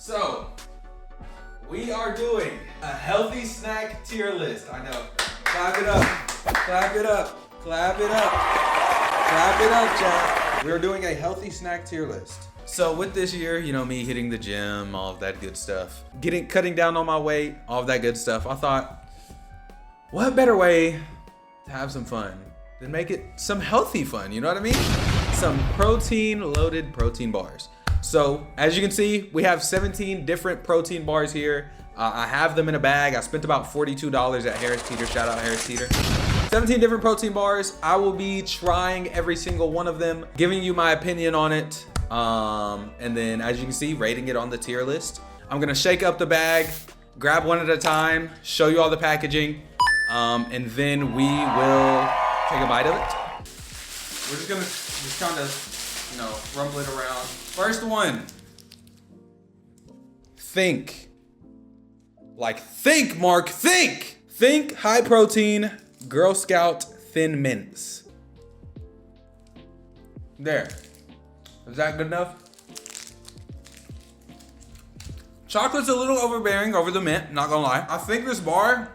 So, we are doing a healthy snack tier list. I know. Clap it up. Clap it up. Clap it up. Clap it up, chat. We're doing a healthy snack tier list. So with this year, you know, me hitting the gym, all of that good stuff, cutting down on my weight, all of that good stuff, I thought, what better way to have some fun than make it some healthy fun, you know what I mean? Some protein-loaded protein bars. So as you can see, we have 17 different protein bars here. I have them in a bag. I spent about $42 at Harris Teeter. Shout out Harris Teeter. 17 different protein bars. I will be trying every single one of them, giving you my opinion on it. And then as you can see, rating it on the tier list. I'm gonna shake up the bag, grab one at a time, show you all the packaging, and then we will take a bite of it. We're just gonna kind of, you know, rumble it around. First one. Think. Like think, Mark, think! Think high protein Girl Scout Thin Mints. There. Is that good enough? Chocolate's a little overbearing over the mint, not gonna lie. I think this bar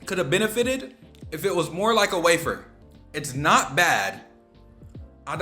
could have benefited if it was more like a wafer. It's not bad. I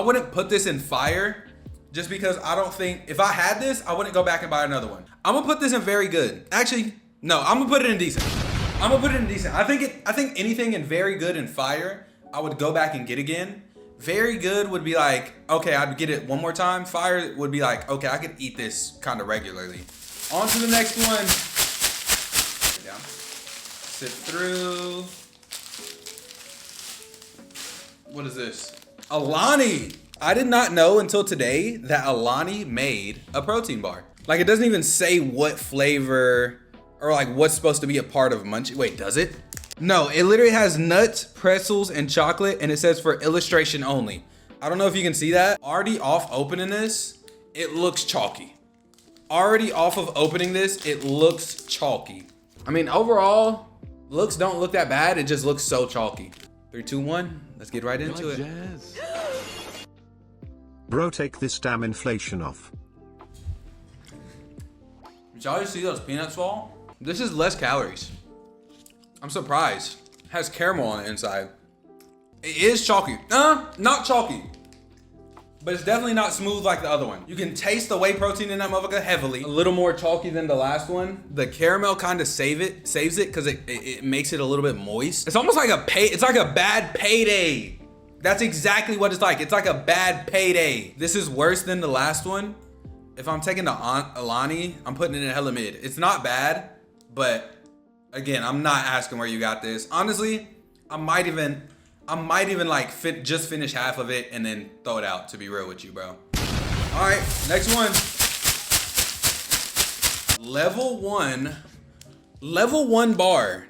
wouldn't put this in fire just because I don't think, if I had this, I wouldn't go back and buy another one. I'm gonna put this in very good. Actually, no, I'm gonna put it in decent. I think anything in very good and fire, I would go back and get again. Very good would be like, okay, I'd get it one more time. Fire would be like, okay, I could eat this kind of regularly. On to the next one. Yeah. Sit through. What is this? Alani. I did not know until today that Alani made a protein bar. Like, it doesn't even say what flavor or like what's supposed to be a part of Munchie. Wait, does it? No, it literally has nuts, pretzels, and chocolate, and it says for illustration only. I don't know if you can see that. Already off opening this, it looks chalky. Already off of opening this, it looks chalky. I mean, overall, looks don't look that bad. It just looks so chalky. 3, 2, 1, let's get right into it. Jazz. Bro, take this damn inflation off. Did y'all just see those peanuts fall? This is less calories. I'm surprised. It has caramel on the inside. It is chalky. Not chalky. But it's definitely not smooth like the other one. You can taste the whey protein in that motherfucker heavily. A little more chalky than the last one. The caramel kind of saves it because it makes it a little bit moist. It's almost like it's like a bad payday. That's exactly what it's like. It's like a bad payday. This is worse than the last one. If I'm taking the Alani, I'm putting it in hella mid. It's not bad, but again, I'm not asking where you got this. Honestly, I might even like just finish half of it and then throw it out, to be real with you, bro. All right, next one. Level one bar.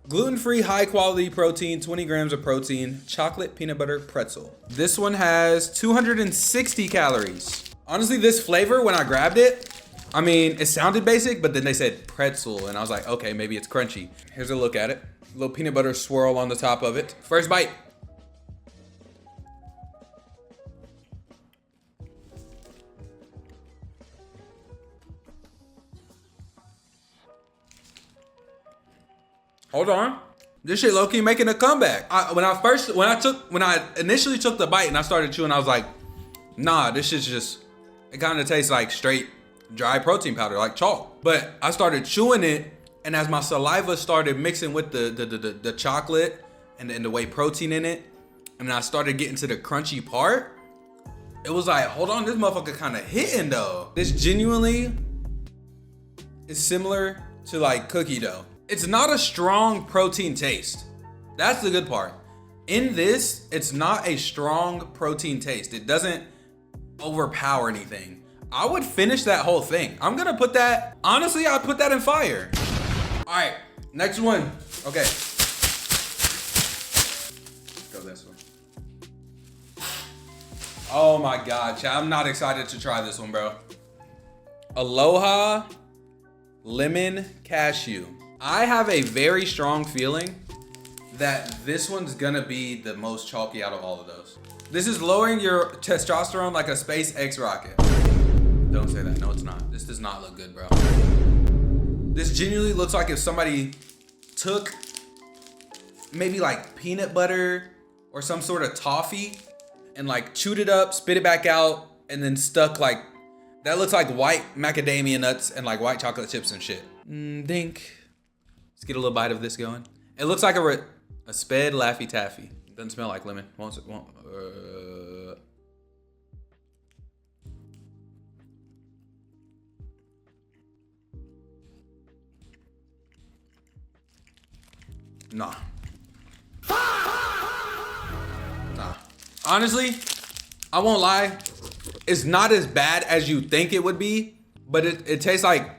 Gluten-free, high-quality protein, 20 grams of protein, chocolate peanut butter pretzel. This one has 260 calories. Honestly, this flavor, when I grabbed it, I mean, it sounded basic, but then they said pretzel, and I was like, okay, maybe it's crunchy. Here's a look at it. A little peanut butter swirl on the top of it. First bite. Hold on. This shit low-key making a comeback. When I initially took the bite and I started chewing, I was like, nah, this shit's just, it kind of tastes like straight dry protein powder, like chalk. But I started chewing it, and as my saliva started mixing with the chocolate and the whey protein in it, and I started getting to the crunchy part, it was like, hold on, this motherfucker kind of hitting though. This genuinely is similar to like cookie dough. It's not a strong protein taste. That's the good part. In this, it's not a strong protein taste. It doesn't overpower anything. I would finish that whole thing. I'm gonna put that, honestly, I'd put that in fire. All right, next one. Okay. Go this one. Oh my God, chat, I'm not excited to try this one, bro. Aloha Lemon Cashew. I have a very strong feeling that this one's gonna be the most chalky out of all of those. This is lowering your testosterone like a SpaceX rocket. Dun, don't say that. No, it's not. This does not look good, bro. This genuinely looks like if somebody took maybe like peanut butter or some sort of toffee and like chewed it up, spit it back out, and then stuck like, that looks like white macadamia nuts and like white chocolate chips and shit. Dink. Let's get a little bite of this going. It looks like a sped Laffy Taffy. Doesn't smell like lemon. Won't. Nah. Nah. Honestly, I won't lie. It's not as bad as you think it would be, but it tastes like,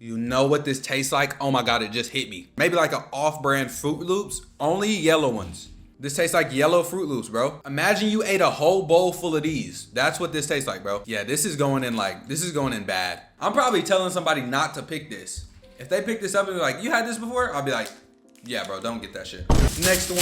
you know what this tastes like? Oh my God, it just hit me. Maybe like an off-brand Fruit Loops, only yellow ones. This tastes like yellow Fruit Loops, bro. Imagine you ate a whole bowl full of these. That's what this tastes like, bro. Yeah, this is going in bad. I'm probably telling somebody not to pick this. If they pick this up and be like, you had this before? I'll be like, yeah, bro, don't get that shit. Next one.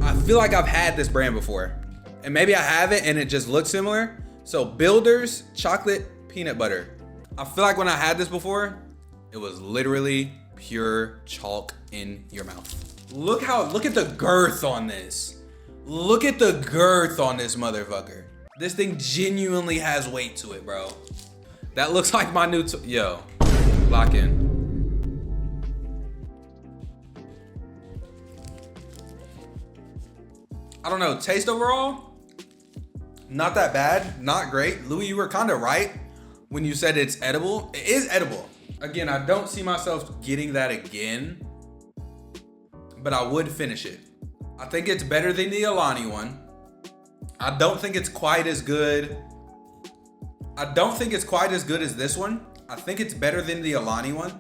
I feel like I've had this brand before. And maybe I haven't and it just looks similar. So Builder's chocolate peanut butter. I feel like when I had this before, it was literally pure chalk in your mouth. Look at the girth on this. Look at the girth on this motherfucker. This thing genuinely has weight to it, bro. That looks like my new, yo, lock in. I don't know, taste overall, not that bad, not great. Louis, you were kind of right when you said it's edible. It is edible. Again, I don't see myself getting that again, but I would finish it. I think it's better than the Alani one. I don't think it's quite as good. I don't think it's quite as good as this one. I think it's better than the Alani one.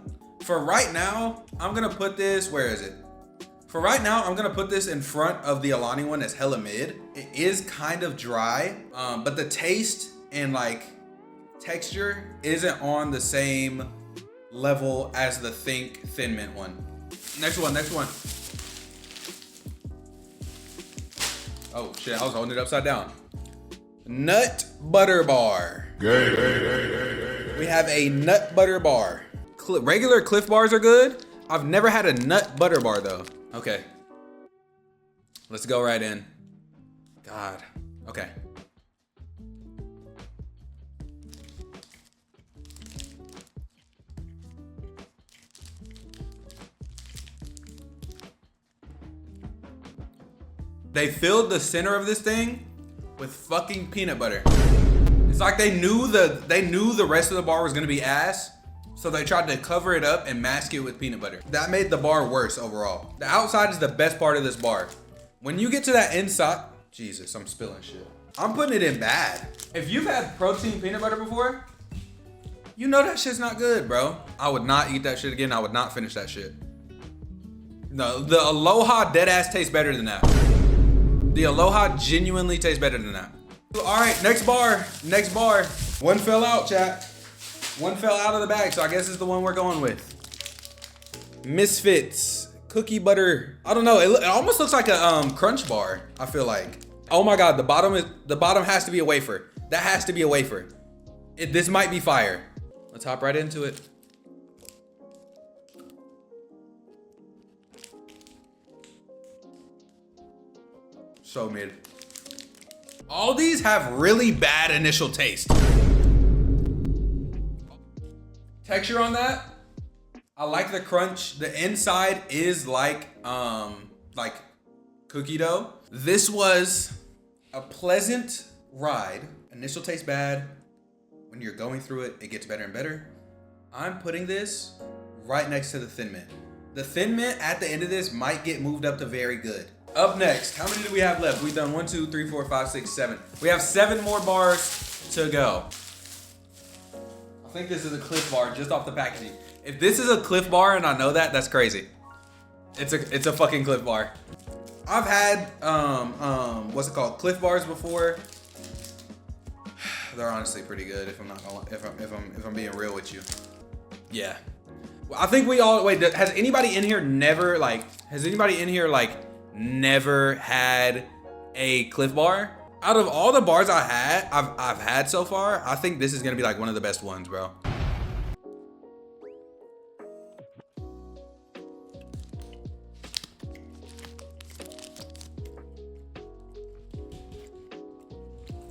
For right now, I'm gonna put this, where is it? For right now, I'm gonna put this in front of the Alani one as hella mid. It is kind of dry, but the taste and like texture isn't on the same level as the Think Thin Mint one. Next one. Oh shit, I was holding it upside down. Nut butter bar. We have a nut butter bar. Regular Cliff bars are good. I've never had a nut butter bar though. Okay. Let's go right in. God. Okay. They filled the center of this thing with fucking peanut butter. It's like they knew the rest of the bar was gonna be ass, so they tried to cover it up and mask it with peanut butter. That made the bar worse overall. The outside is the best part of this bar. When you get to that inside, Jesus, I'm spilling shit. I'm putting it in bad. If you've had protein peanut butter before, you know that shit's not good, bro. I would not eat that shit again. I would not finish that shit. No, the Aloha deadass tastes better than that. The Aloha genuinely tastes better than that. All right, next bar. One fell out, chat. One fell out of the bag, so I guess it's the one we're going with. Misfits, cookie butter. I don't know, it almost looks like a crunch bar, I feel like. Oh my God, the bottom has to be a wafer. That has to be a wafer. This might be fire. Let's hop right into it. So mid. All these have really bad initial taste. Texture on that, I like the crunch. The inside is like cookie dough. This was a pleasant ride. Initial taste bad. When you're going through it, it gets better and better. I'm putting this right next to the Thin Mint. The Thin Mint at the end of this might get moved up to very good. Up next, how many do we have left? We've done 1, 2, 3, 4, 5, 6, 7. We have 7 more bars to go. I think this is a Cliff bar just off the packaging. If this is a Cliff bar and I know that, that's crazy. It's a fucking Cliff bar. I've had what's it called? Cliff bars before. They're honestly pretty good if I'm not gonna, if I'm being real with you. Yeah. Well, I think we all wait. Has anybody in here never had a Cliff bar? Out of all the bars I've had so far, I think this is gonna be like one of the best ones, bro.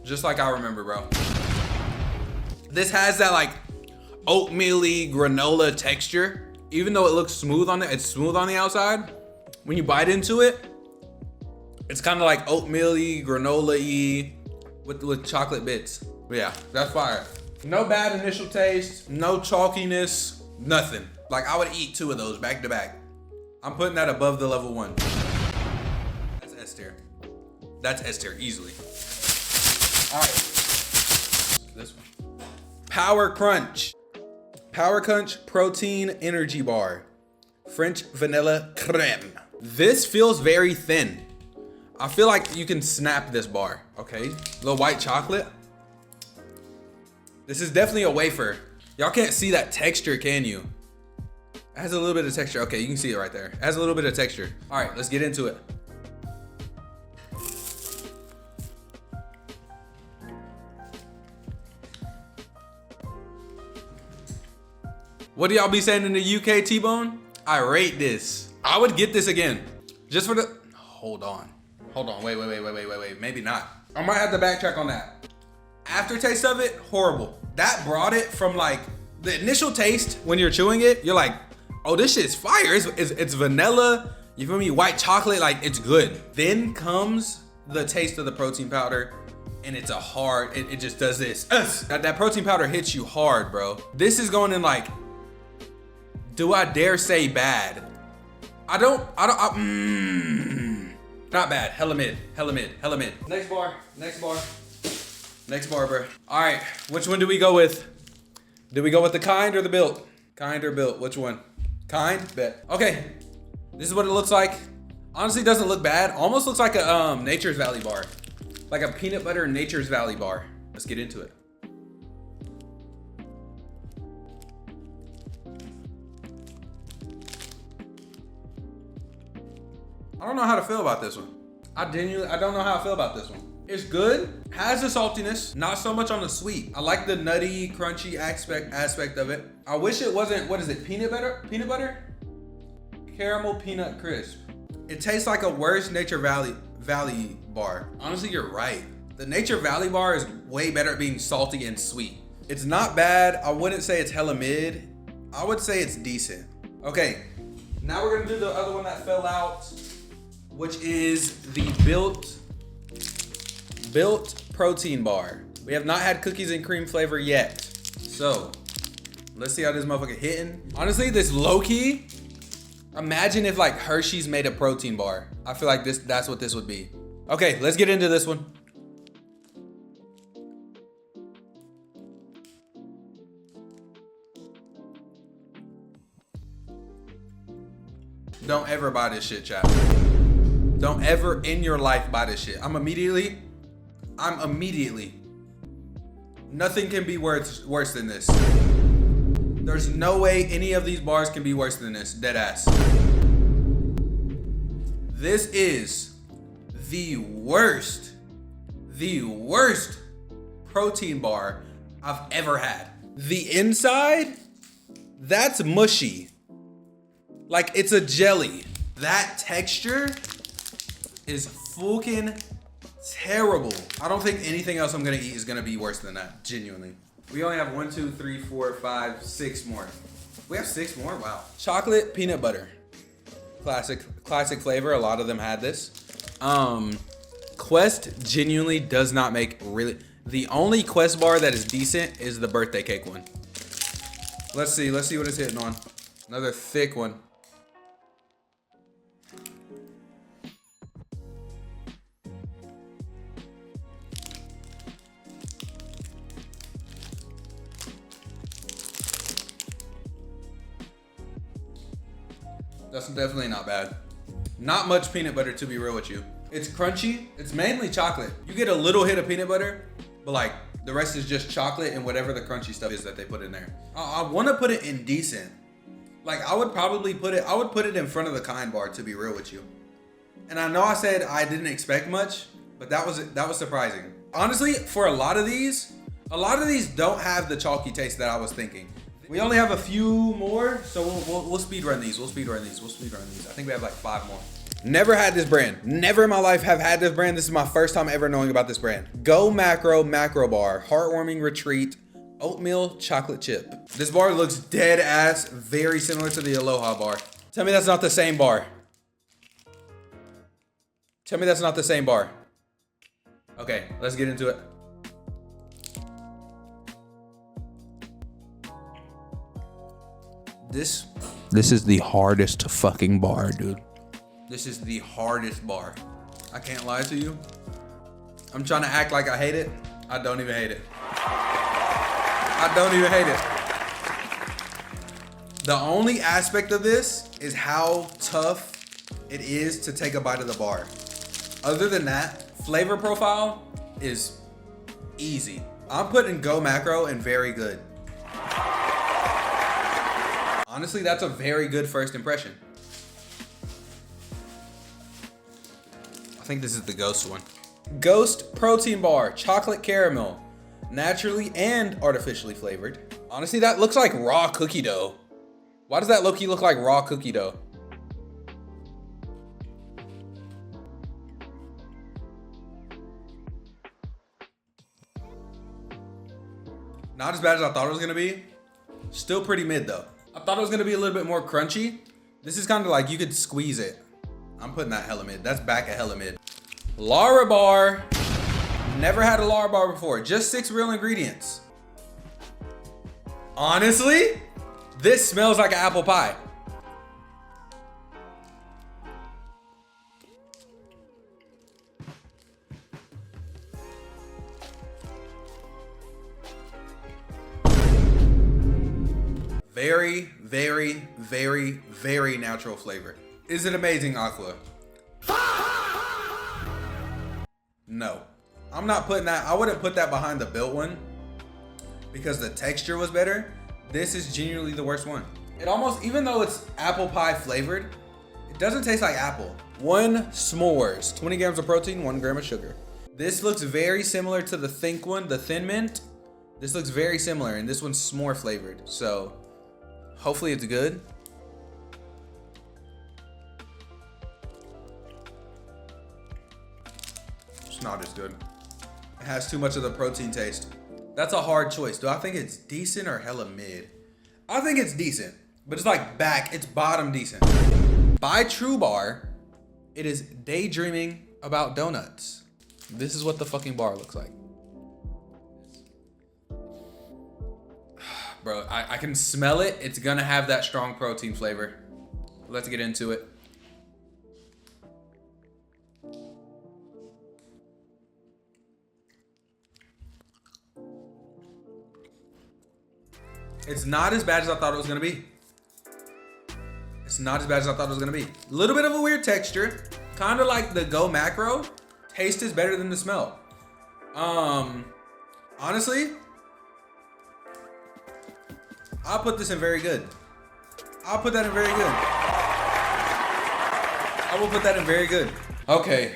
Just like I remember, bro. This has that like oatmeal-y granola texture. Even though it looks smooth on it's smooth on the outside. When you bite into it, it's kind of like oatmeal-y, granola-y with chocolate bits. But yeah, that's fire. No bad initial taste, no chalkiness, nothing. Like I would eat 2 of those back to back. I'm putting that above the level 1. That's S tier. That's S tier easily. All right, this one. Power Crunch. Power Crunch Protein Energy Bar. French Vanilla Creme. This feels very thin. I feel like you can snap this bar, okay? The white chocolate. This is definitely a wafer. Y'all can't see that texture, can you? It has a little bit of texture. Okay, you can see it right there. It has a little bit of texture. All right, let's get into it. What do y'all be saying in the UK, T-Bone? I rate this. I would get this again. Just for the, hold on, wait, maybe not. I might have to backtrack on that. Aftertaste of it, horrible. That brought it from like, the initial taste, when you're chewing it, you're like, oh, this shit's fire. It's vanilla, you feel me? White chocolate, like it's good. Then comes the taste of the protein powder, and it's a hard, it just does this. That protein powder hits you hard, bro. This is going in like, do I dare say bad? Not bad, hella mid. Next bar, bro. All right, which one do we go with? Do we go with the kind or the built? Kind or built, which one? Kind, bet. Okay, this is what it looks like. Honestly, doesn't look bad. Almost looks like a Nature's Valley bar. Like a peanut butter Nature's Valley bar. Let's get into it. I don't know how to feel about this one. I don't know how I feel about this one. It's good, has the saltiness, not so much on the sweet. I like the nutty, crunchy aspect of it. I wish it wasn't, what is it, peanut butter? Caramel peanut crisp. It tastes like a worse Nature Valley bar. Honestly, you're right. The Nature Valley bar is way better at being salty and sweet. It's not bad. I wouldn't say it's hella mid. I would say it's decent. Okay, now we're gonna do the other one that fell out, which is the Built protein bar. We have not had cookies and cream flavor yet. So let's see how this motherfucker hitting. Honestly, this low key, imagine if like Hershey's made a protein bar. I feel like that's what this would be. Okay, let's get into this one. Don't ever buy this shit, chat. Don't ever in your life buy this shit. I'm immediately, nothing can be worse than this. There's no way any of these bars can be worse than this, dead ass. This is the worst protein bar I've ever had. The inside, that's mushy. Like it's a jelly. That texture is fucking terrible. I don't think anything else I'm gonna eat is gonna be worse than that, genuinely. We only have 1, 2, 3, 4, 5, 6 more. We have 6 more, wow. Chocolate peanut butter. Classic flavor, a lot of them had this. Quest genuinely does not make the only Quest bar that is decent is the birthday cake one. Let's see what it's hitting on. Another thick one. That's definitely not bad. Not much peanut butter, to be real with you. It's crunchy. It's mainly chocolate. You get a little hit of peanut butter, but like the rest is just chocolate and whatever the crunchy stuff is that they put in there. I want to put it in decent. Like I would put it in front of the kind bar, to be real with you. And I know I said I didn't expect much, but that was surprising. Honestly, for a lot of these don't have the chalky taste that I was thinking. We only have a few more, so we'll speed run these. I think we have like 5 more. Never had this brand. Never in my life have had this brand. This is my first time ever knowing about this brand. GoMacro Macro Bar, Heartwarming Retreat, Oatmeal Chocolate Chip. This bar looks dead ass very similar to the Aloha bar. Tell me that's not the same bar. Tell me that's not the same bar. Okay, let's get into it. This is the hardest fucking bar, dude. This is the hardest bar. I can't lie to you. I'm trying to act like I hate it. I don't even hate it. I don't even hate it. The only aspect of this is how tough it is to take a bite of the bar. Other than that, flavor profile is easy. I'm putting GoMacro in very good. Honestly, that's a very good first impression. I think this is the Ghost one. Ghost Protein Bar, Chocolate Caramel, naturally and artificially flavored. Honestly, that looks like raw cookie dough. Why does that low-key look like raw cookie dough? Not as bad as I thought it was gonna be. Still pretty mid though. I thought it was gonna be a little bit more crunchy. This is kind of like you could squeeze it. I'm putting that hella mid. That's back at hella mid. Lara bar. Never had a Lara bar before. Just 6 real ingredients. Honestly, this smells like an apple pie. Very, very, very, very natural flavor. Is it amazing, Aqua? No. I'm not putting that. I wouldn't put that behind the built one because the texture was better. This is genuinely the worst one. It almost, even though it's apple pie flavored, it doesn't taste like apple. 1 s'mores, 20 grams of protein, 1 gram of sugar. This looks very similar to the Think one, the Thin Mint. This looks very similar, and this one's s'more flavored. So hopefully it's good. It's not as good. It has too much of the protein taste. That's a hard choice. Do I think it's decent or hella mid? I think it's decent, but it's like it's bottom decent. By True Bar, it is daydreaming about donuts. This is what the fucking bar looks like. Bro, I can smell it. It's gonna have that strong protein flavor. Let's get into it. It's not as bad as I thought it was gonna be. It's not as bad as I thought it was gonna be. A little bit of a weird texture. Kind of like the GoMacro. Taste is better than the smell. Honestly, I'll put this in very good. I'll put that in very good. I will put that in very good. Okay.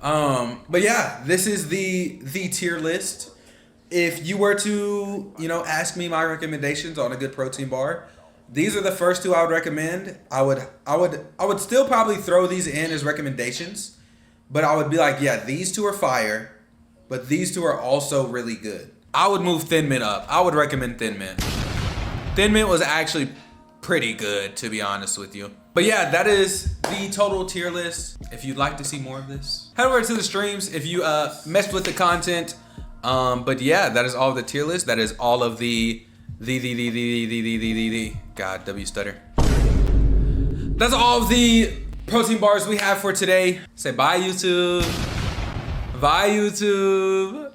But yeah, this is the tier list. If you were to, ask me my recommendations on a good protein bar, these are the first 2 I would recommend. I would still probably throw these in as recommendations, but I would be like, yeah, these 2 are fire, but these 2 are also really good. I would move Thin Mint up. I would recommend Thin Mint. Thin Mint was actually pretty good, to be honest with you. But yeah, that is the total tier list. If you'd like to see more of this, head over to the streams if you messed with the content. But yeah, that is all of the tier list. That is all of the God, W stutter. That's all of the protein bars we have for today. Say bye, YouTube. Bye, YouTube.